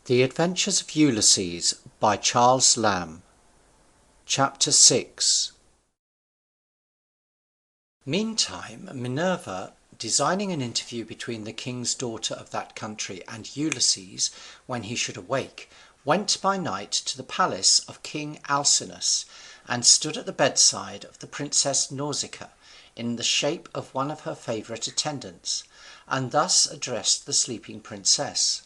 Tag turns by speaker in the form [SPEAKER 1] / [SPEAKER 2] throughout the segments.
[SPEAKER 1] The Adventures of Ulysses by Charles Lamb. Chapter 6. Meantime Minerva, designing an interview between the king's daughter of that country and Ulysses when he should awake, went by night to the palace of King Alcinous, and stood at the bedside of the princess Nausicaa in the shape of one of her favourite attendants, and thus addressed the sleeping princess.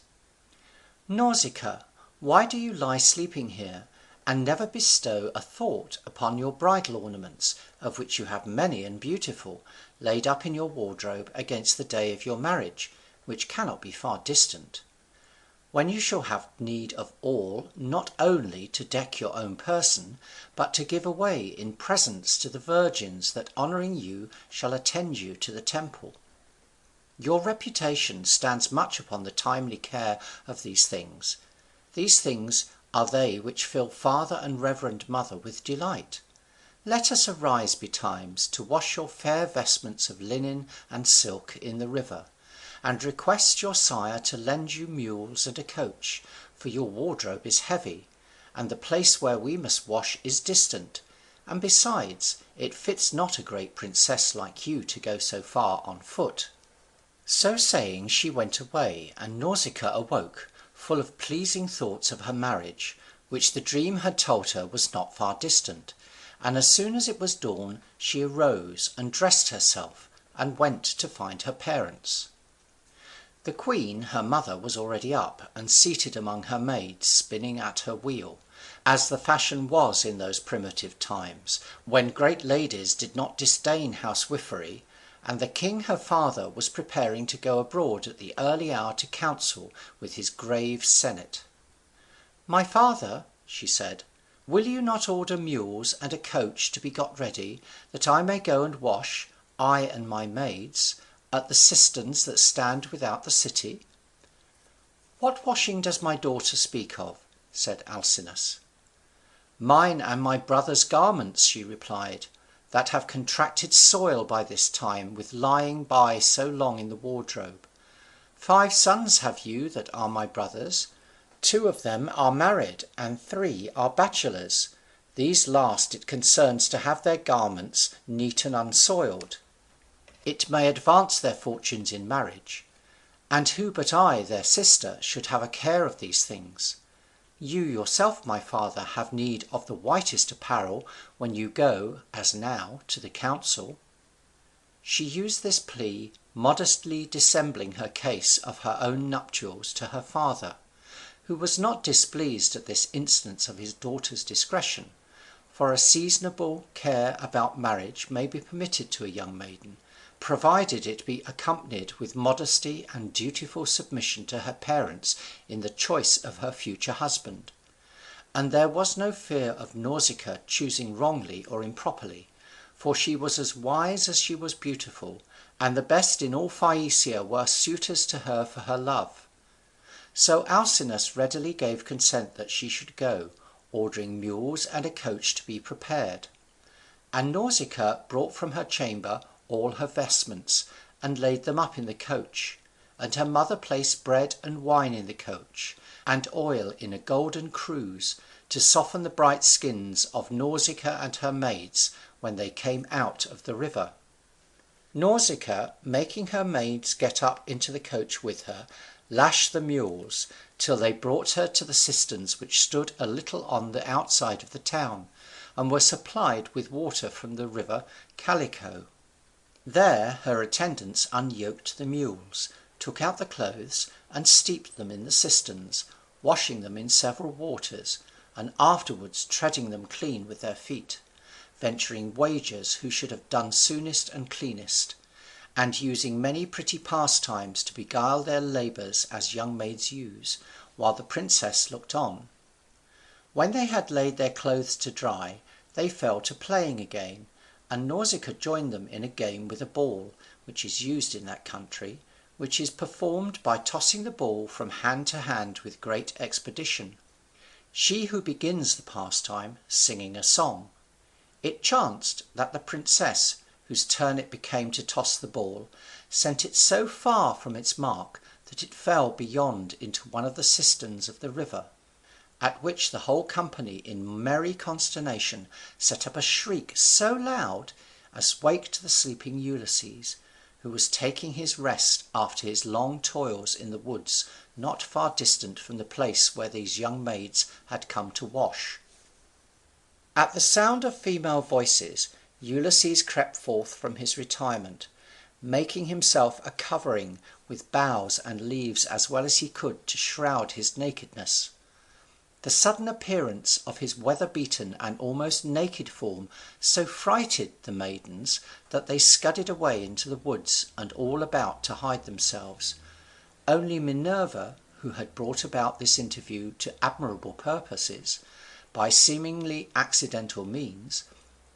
[SPEAKER 1] Nausicaa, why do you lie sleeping here, and never bestow a thought upon your bridal ornaments, of which you have many and beautiful, laid up in your wardrobe against the day of your marriage, which cannot be far distant? When you shall have need of all, not only to deck your own person, but to give away in presents to the virgins that honouring you shall attend you to the temple. Your reputation stands much upon the timely care of these things. These things are they which fill father and reverend mother with delight. Let us arise betimes to wash your fair vestments of linen and silk in the river, and request your sire to lend you mules and a coach, for your wardrobe is heavy, and the place where we must wash is distant, and besides it fits not a great princess like you to go so far on foot." So saying, she went away, and Nausicaa awoke, full of pleasing thoughts of her marriage, which the dream had told her was not far distant, and as soon as it was dawn she arose and dressed herself, and went to find her parents. The queen, her mother, was already up, and seated among her maids, spinning at her wheel, as the fashion was in those primitive times, when great ladies did not disdain housewifery, and the king her father was preparing to go abroad at the early hour to council with his grave senate. "My father," she said, "will you not order mules and a coach to be got ready, that I may go and wash, I and my maids, at the cisterns that stand without the city?" "What washing does my daughter speak of?" said Alcinous. "Mine and my brother's garments," she replied, "that have contracted soil by this time with lying by so long in the wardrobe. 5 sons have you that are my brothers. 2 of them are married, and 3 are bachelors. These last it concerns to have their garments neat and unsoiled. It may advance their fortunes in marriage. And who but I, their sister, should have a care of these things? You yourself, my father, have need of the whitest apparel when you go, as now, to the council." She used this plea, modestly dissembling her case of her own nuptials to her father, who was not displeased at this instance of his daughter's discretion, for a seasonable care about marriage may be permitted to a young maiden, provided it be accompanied with modesty and dutiful submission to her parents in the choice of her future husband. And there was no fear of Nausicaa choosing wrongly or improperly, for she was as wise as she was beautiful, and the best in all Phaeacia were suitors to her for her love. So Alcinous readily gave consent that she should go, ordering mules and a coach to be prepared. And Nausicaa brought from her chamber all her vestments, and laid them up in the coach, and her mother placed bread and wine in the coach, and oil in a golden cruse, to soften the bright skins of Nausicaa and her maids when they came out of the river. Nausicaa, making her maids get up into the coach with her, lashed the mules, till they brought her to the cisterns which stood a little on the outside of the town, and were supplied with water from the river Calico. There her attendants unyoked the mules, took out the clothes, and steeped them in the cisterns, washing them in several waters, and afterwards treading them clean with their feet, venturing wagers who should have done soonest and cleanest, and using many pretty pastimes to beguile their labours as young maids use, while the princess looked on. When they had laid their clothes to dry, they fell to playing again, and Nausicaa joined them in a game with a ball, which is used in that country, which is performed by tossing the ball from hand to hand with great expedition, she who begins the pastime singing a song. It chanced that the princess, whose turn it became to toss the ball, sent it so far from its mark that it fell beyond into one of the cisterns of the river, at which the whole company in merry consternation set up a shriek so loud as waked the sleeping Ulysses, who was taking his rest after his long toils in the woods not far distant from the place where these young maids had come to wash. At the sound of female voices, Ulysses crept forth from his retirement, making himself a covering with boughs and leaves as well as he could to shroud his nakedness. The sudden appearance of his weather-beaten and almost naked form so frighted the maidens that they scudded away into the woods and all about to hide themselves. Only Minerva, who had brought about this interview to admirable purposes, by seemingly accidental means,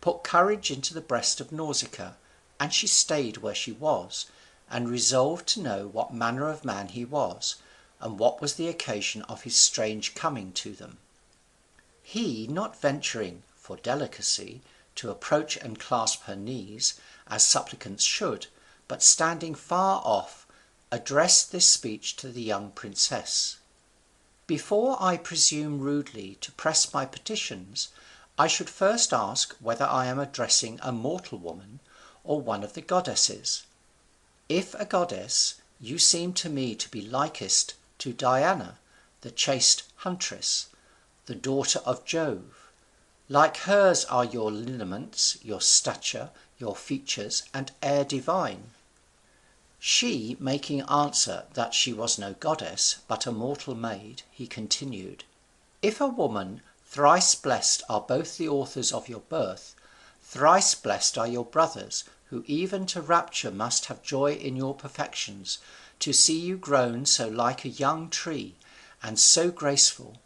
[SPEAKER 1] put courage into the breast of Nausicaa, and she stayed where she was, and resolved to know what manner of man he was, and what was the occasion of his strange coming to them. He, not venturing, for delicacy, to approach and clasp her knees, as supplicants should, but standing far off, addressed this speech to the young princess: "Before I presume rudely to press my petitions, I should first ask whether I am addressing a mortal woman, or one of the goddesses. If a goddess, you seem to me to be likest to Diana, the chaste huntress, the daughter of Jove. Like hers are your lineaments, your stature, your features, and air divine." She making answer that she was no goddess, but a mortal maid, he continued: "If a woman, thrice blessed are both the authors of your birth, thrice blessed are your brothers, who even to rapture must have joy in your perfections, to see you grown so like a young tree, and so graceful.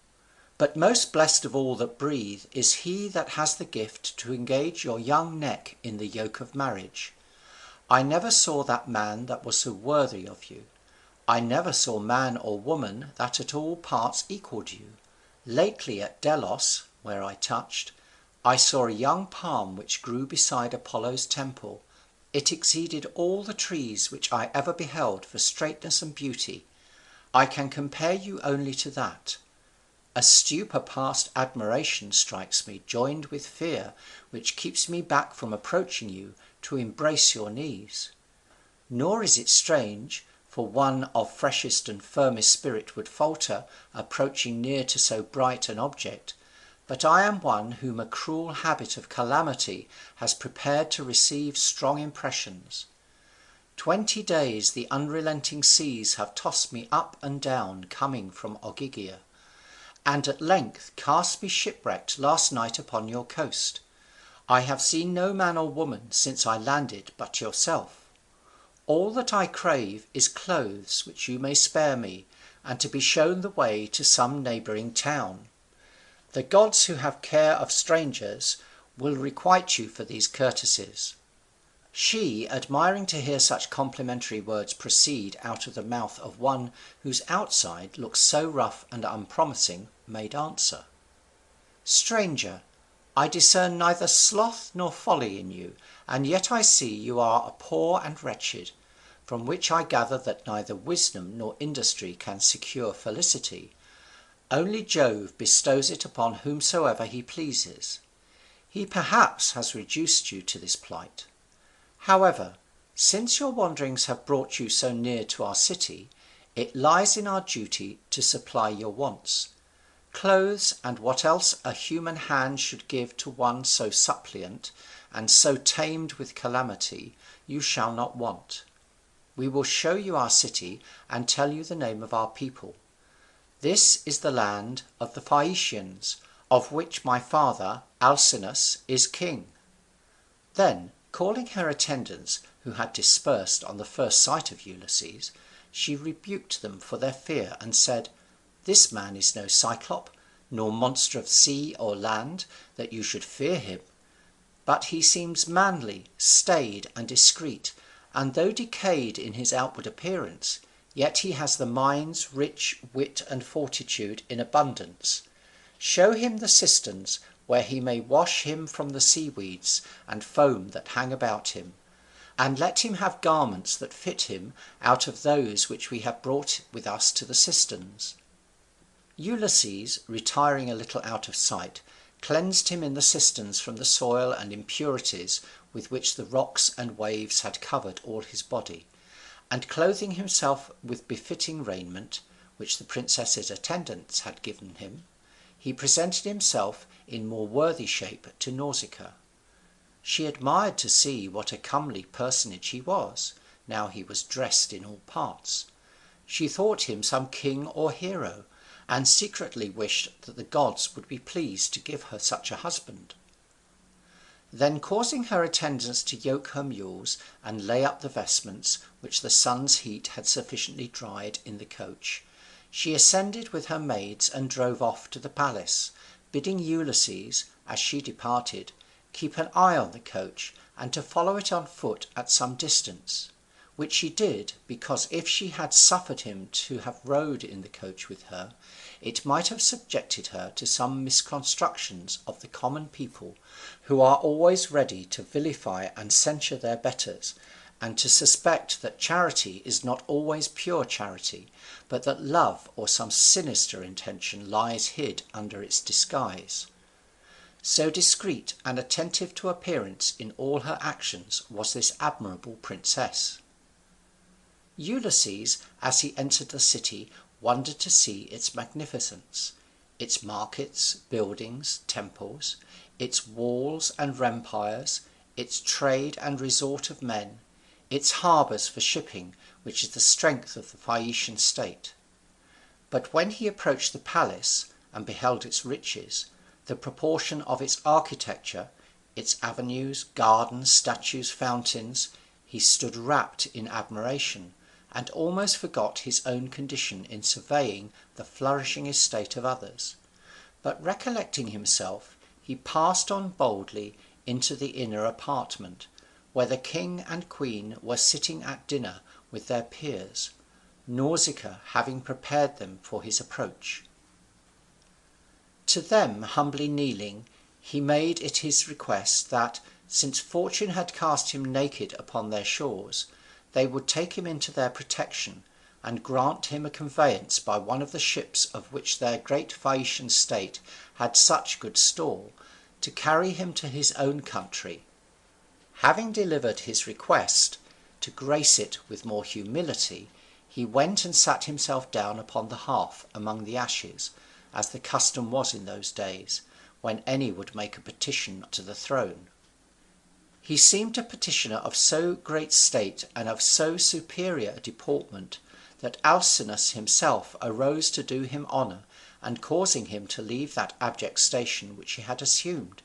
[SPEAKER 1] But most blessed of all that breathe is he that has the gift to engage your young neck in the yoke of marriage. I never saw that man that was so worthy of you. I never saw man or woman that at all parts equalled you. Lately at Delos, where I touched, I saw a young palm which grew beside Apollo's temple. It exceeded all the trees which I ever beheld for straightness and beauty. I can compare you only to that. A stupor past admiration strikes me, joined with fear, which keeps me back from approaching you to embrace your knees. Nor is it strange, for one of freshest and firmest spirit would falter, approaching near to so bright an object. But I am one whom a cruel habit of calamity has prepared to receive strong impressions. 20 days the unrelenting seas have tossed me up and down coming from Ogygia, and at length cast me shipwrecked last night upon your coast. I have seen no man or woman since I landed but yourself. All that I crave is clothes which you may spare me, and to be shown the way to some neighbouring town. The gods who have care of strangers will requite you for these courtesies." She, admiring to hear such complimentary words proceed out of the mouth of one whose outside looked so rough and unpromising, made answer: "Stranger, I discern neither sloth nor folly in you, and yet I see you are poor and wretched, from which I gather that neither wisdom nor industry can secure felicity. Only Jove bestows it upon whomsoever he pleases. He perhaps has reduced you to this plight. However, since your wanderings have brought you so near to our city, it lies in our duty to supply your wants. Clothes, and what else a human hand should give to one so suppliant, and so tamed with calamity, you shall not want. We will show you our city, and tell you the name of our people. This is the land of the Phaeacians, of which my father Alcinous is king." Then, calling her attendants, who had dispersed on the first sight of Ulysses, she rebuked them for their fear, and said, "This man is no Cyclop, nor monster of sea or land, that you should fear him. But he seems manly, staid, and discreet, and though decayed in his outward appearance, yet he has the mind's rich wit and fortitude in abundance. Show him the cisterns, where he may wash him from the seaweeds and foam that hang about him, and let him have garments that fit him out of those which we have brought with us to the cisterns." Ulysses, retiring a little out of sight, cleansed him in the cisterns from the soil and impurities with which the rocks and waves had covered all his body, and clothing himself with befitting raiment, which the princess's attendants had given him, he presented himself in more worthy shape to Nausicaa. She admired to see what a comely personage he was, now he was dressed in all parts. She thought him some king or hero, and secretly wished that the gods would be pleased to give her such a husband. Then causing her attendants to yoke her mules and lay up the vestments, which the sun's heat had sufficiently dried, in the coach, she ascended with her maids and drove off to the palace, bidding Ulysses, as she departed, keep an eye on the coach, and to follow it on foot at some distance, which she did, because if she had suffered him to have rode in the coach with her, it might have subjected her to some misconstructions of the common people, who are always ready to vilify and censure their betters, and to suspect that charity is not always pure charity, but that love or some sinister intention lies hid under its disguise. So discreet and attentive to appearance in all her actions was this admirable princess. Ulysses, as he entered the city, wondered to see its magnificence, its markets, buildings, temples, its walls and rampires, its trade and resort of men, its harbours for shipping, which is the strength of the Phaeacian state. But when he approached the palace, and beheld its riches, the proportion of its architecture, its avenues, gardens, statues, fountains, he stood wrapt in admiration, and almost forgot his own condition in surveying the flourishing estate of others. But recollecting himself, he passed on boldly into the inner apartment, where the king and queen were sitting at dinner with their peers, Nausicaa having prepared them for his approach. To them humbly kneeling, he made it his request that, since fortune had cast him naked upon their shores, they would take him into their protection, and grant him a conveyance by one of the ships of which their great Phaeacian state had such good store, to carry him to his own country. Having delivered his request, to grace it with more humility, he went and sat himself down upon the hearth among the ashes, as the custom was in those days, when any would make a petition to the throne. He seemed a petitioner of so great state and of so superior a deportment, that Alcinous himself arose to do him honour, and causing him to leave that abject station which he had assumed,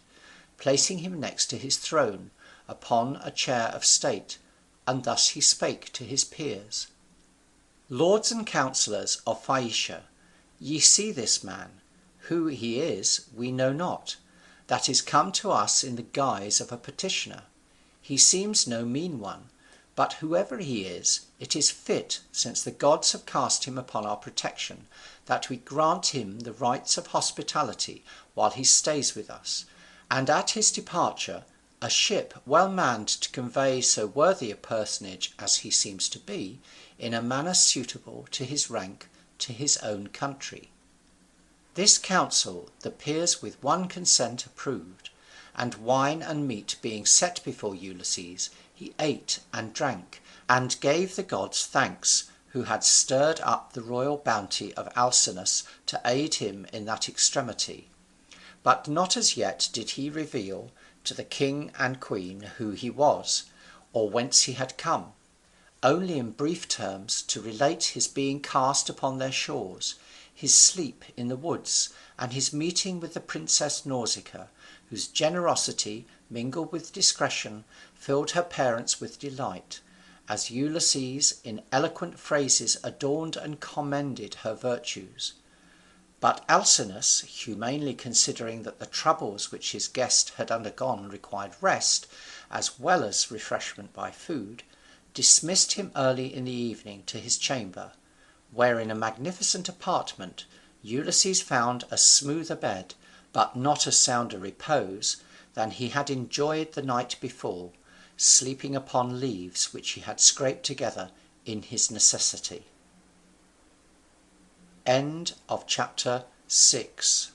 [SPEAKER 1] placing him next to his throne, upon a chair of state, and thus he spake to his peers: "Lords and counsellors of Phaeacia, ye see this man. Who he is we know not, that is come to us in the guise of a petitioner. He seems no mean one, but whoever he is, it is fit, since the gods have cast him upon our protection, that we grant him the rights of hospitality while he stays with us, and at his departure a ship well manned to convey so worthy a personage as he seems to be, in a manner suitable to his rank, to his own country." This counsel the peers with one consent approved, and wine and meat being set before Ulysses, he ate and drank, and gave the gods thanks, who had stirred up the royal bounty of Alcinous to aid him in that extremity. But not as yet did he reveal to the king and queen who he was, or whence he had come, only in brief terms to relate his being cast upon their shores, his sleep in the woods, and his meeting with the princess Nausicaa, whose generosity, mingled with discretion, filled her parents with delight, as Ulysses in eloquent phrases adorned and commended her virtues. But Alcinous, humanely considering that the troubles which his guest had undergone required rest, as well as refreshment by food, dismissed him early in the evening to his chamber, where in a magnificent apartment Ulysses found a smoother bed, but not a sounder repose, than he had enjoyed the night before, sleeping upon leaves which he had scraped together in his necessity. Chapter 7.